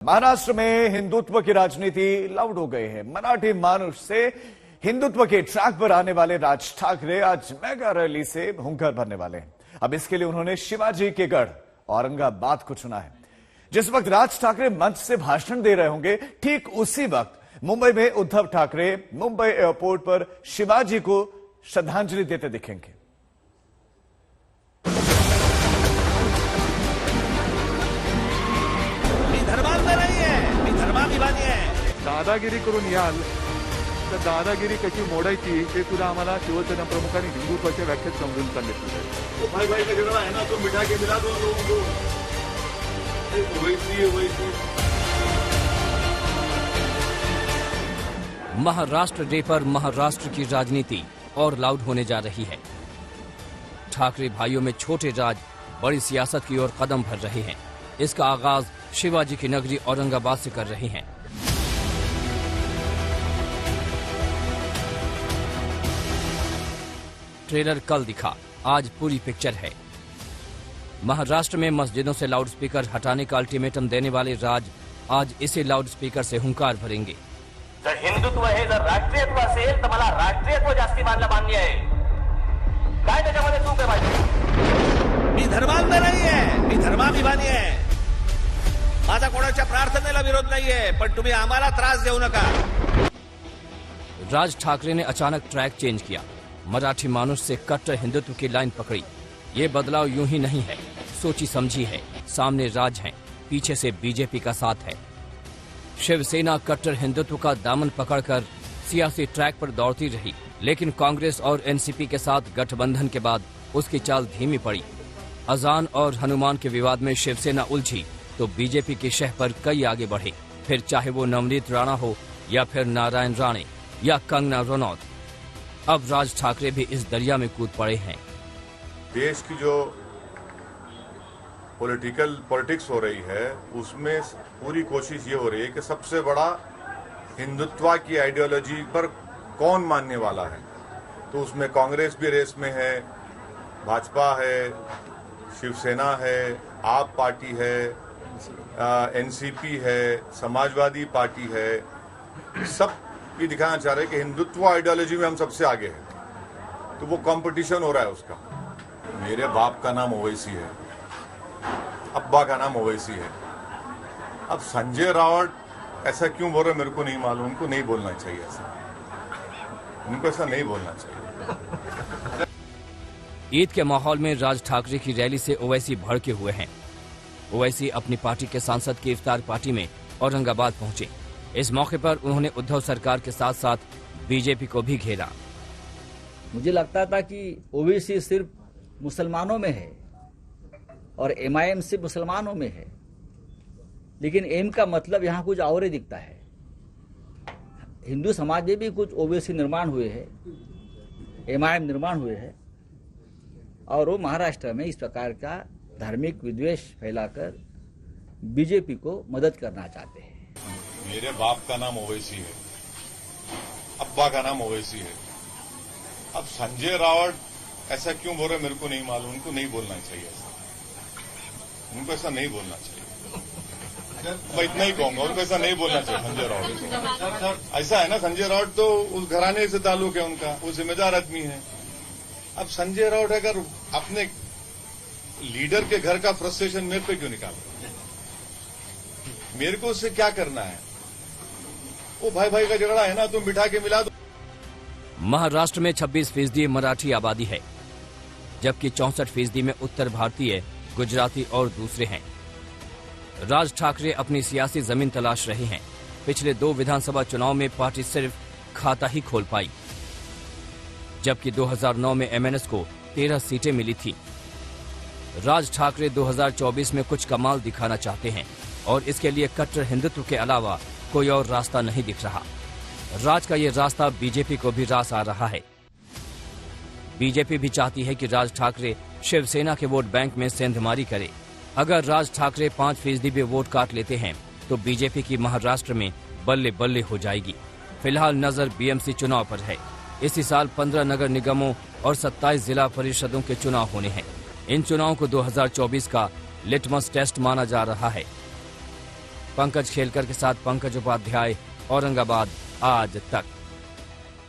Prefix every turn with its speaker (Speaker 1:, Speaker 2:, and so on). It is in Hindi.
Speaker 1: महाराष्ट्र में हिंदुत्व की राजनीति लाउड हो गई है। मराठी मानुष से हिंदुत्व के ट्रैक पर आने वाले राज ठाकरे आज मेगा रैली से हुंकार भरने वाले हैं। अब इसके लिए उन्होंने शिवाजी के गढ़ औरंगाबाद को चुना है। जिस वक्त राज ठाकरे मंच से भाषण दे रहे होंगे, ठीक उसी वक्त मुंबई में उद्धव ठाकरे मुंबई एयरपोर्ट पर शिवाजी को श्रद्धांजलि देते दिखेंगे।
Speaker 2: दादागिरी करून याल तर दादागिरी कशी मोडायची ते तुला आम्हाला शिवसेना प्रमुखांनी हिंदुत्वाच्या व्याख्येत समजून सांगितलं।
Speaker 3: भाई भाई का झगड़ा है ना, तो मिठा के मिला दो लोगों को। वैसी
Speaker 4: महाराष्ट्र डे पर महाराष्ट्र की राजनीति और लाउड होने जा रही है। ठाकरे भाइयों में छोटे राज बड़ी सियासत की ओर कदम भर रहे हैं। इसका आगाज शिवाजी की नगरी औरंगाबाद से कर रहे हैं। ट्रेलर कल दिखा, आज पूरी पिक्चर है। महाराष्ट्र में मस्जिदों से लाउडस्पीकर हटाने का अल्टीमेटम देने वाले राज आज इसे लाउडस्पीकर से हुंकार भरेंगे।
Speaker 5: जर हिंदुत्व हे जर राष्ट्रीयत्व असेल तर मला राष्ट्रीयत्व जास्ती मान्य आहे। काय त्याच्यामध्ये चूक आहे माझी? मी धर्मांध नाहीये, मी धर्माभिमानी आहे। माझा कोणाच्या प्रार्थनेला विरोध नाहीये, पण तुम्ही आम्हाला त्रास देऊ नका।
Speaker 4: राज ठाकरे ने अचानक ट्रैक चेंज किया, मराठी मानुष से कट्टर हिंदुत्व की लाइन पकड़ी। ये बदलाव यूं ही नहीं है, सोची समझी है। सामने राज हैं, पीछे से बीजेपी का साथ है। शिवसेना कट्टर हिंदुत्व का दामन पकड़कर सियासी ट्रैक पर दौड़ती रही, लेकिन कांग्रेस और एनसीपी के साथ गठबंधन के बाद उसकी चाल धीमी पड़ी। अजान और हनुमान के विवाद में शिवसेना उलझी तो बीजेपी की शह पर कई आगे बढ़े। फिर चाहे वो नवनीत राणा हो या फिर नारायण राणे या कंगना रनौत, अब राज ठाकरे भी इस दरिया में कूद पड़े हैं।
Speaker 3: देश की जो पॉलिटिक्स हो रही है, उसमें पूरी कोशिश ये हो रही है कि सबसे बड़ा हिंदुत्व की आइडियोलॉजी पर कौन मानने वाला है। तो उसमें कांग्रेस भी रेस में है, भाजपा है, शिवसेना है, आप पार्टी है, एनसीपी है, समाजवादी पार्टी है। सब ये दिखाना चाह रहे हैं कि हिंदुत्व आइडियोलॉजी में हम सबसे आगे हैं। तो वो कंपटीशन हो रहा है उसका। मेरे बाप का नाम ओवैसी है, अब्बा का नाम ओवैसी है। अब संजय रावत ऐसा क्यों बोल रहे मेरे को नहीं मालूम। उनको नहीं बोलना चाहिए ऐसा, उनको ऐसा नहीं बोलना चाहिए।
Speaker 4: ईद के माहौल में राज ठाकरे की रैली से ओवैसी भड़के हुए हैं। ओवैसी अपनी पार्टी के सांसद की इफ्तार पार्टी में औरंगाबाद पहुंचे। इस मौके पर उन्होंने उद्धव सरकार के साथ साथ बीजेपी को भी घेरा।
Speaker 6: मुझे लगता था कि ओवैसी सिर्फ मुसलमानों में है और एमआईएम सिर्फ मुसलमानों में है, लेकिन एम का मतलब यहाँ कुछ और ही दिखता है। हिंदू समाज में भी कुछ ओवैसी निर्माण हुए हैं, एमआईएम निर्माण हुए हैं, और वो महाराष्ट्र में इस प्रकार का धार्मिक विद्वेष फैलाकर बीजेपी को मदद करना चाहते हैं।
Speaker 3: मेरे बाप का नाम ओवैसी है, अब्बा का नाम ओवैसी है। अब संजय रावत ऐसा क्यों बोल रहे मेरे को नहीं मालूम। उनको नहीं बोलना चाहिए ऐसा, उनको ऐसा नहीं बोलना चाहिए। मैं इतना ही कहूंगा, उनको ऐसा नहीं बोलना चाहिए संजय रावत। ऐसा है ना, संजय रावत तो उस घराने से ताल्लुक है उनका, वो जिम्मेदार आदमी है। अब संजय रावत अगर अपने लीडर के घर का फ्रस्ट्रेशन मेरे पे क्यों निकाल, मेरे को उससे क्या करना है। वो भाई भाई का झगड़ा है ना, तुम बिठा के मिला दो।
Speaker 4: महाराष्ट्र में 26% मराठी आबादी है, जबकि 64% में उत्तर भारतीय, गुजराती और दूसरे हैं। राज ठाकरे अपनी सियासी जमीन तलाश रहे हैं। पिछले 2 विधानसभा चुनाव में पार्टी सिर्फ खाता ही खोल पाई, जबकि 2009 में एमएनएस को 13 सीटें मिली थी। राज ठाकरे 2024 में कुछ कमाल दिखाना चाहते हैं और इसके लिए कट्टर हिंदुत्व के अलावा कोई और रास्ता नहीं दिख रहा। राज का ये रास्ता बीजेपी को भी रास आ रहा है। बीजेपी भी चाहती है कि राज ठाकरे शिवसेना के वोट बैंक में सेंधमारी करे। अगर राज ठाकरे 5% भी वोट काट लेते हैं तो बीजेपी की महाराष्ट्र में बल्ले बल्ले हो जाएगी। फिलहाल नजर बीएमसी चुनाव पर है। इसी साल 15 नगर निगमों और 27 जिला परिषदों के चुनाव होने हैं। इन चुनावों को 2024 का लिटमस टेस्ट माना जा रहा है। पंकज खेलकर के साथ पंकज उपाध्याय, औरंगाबाद आज तक।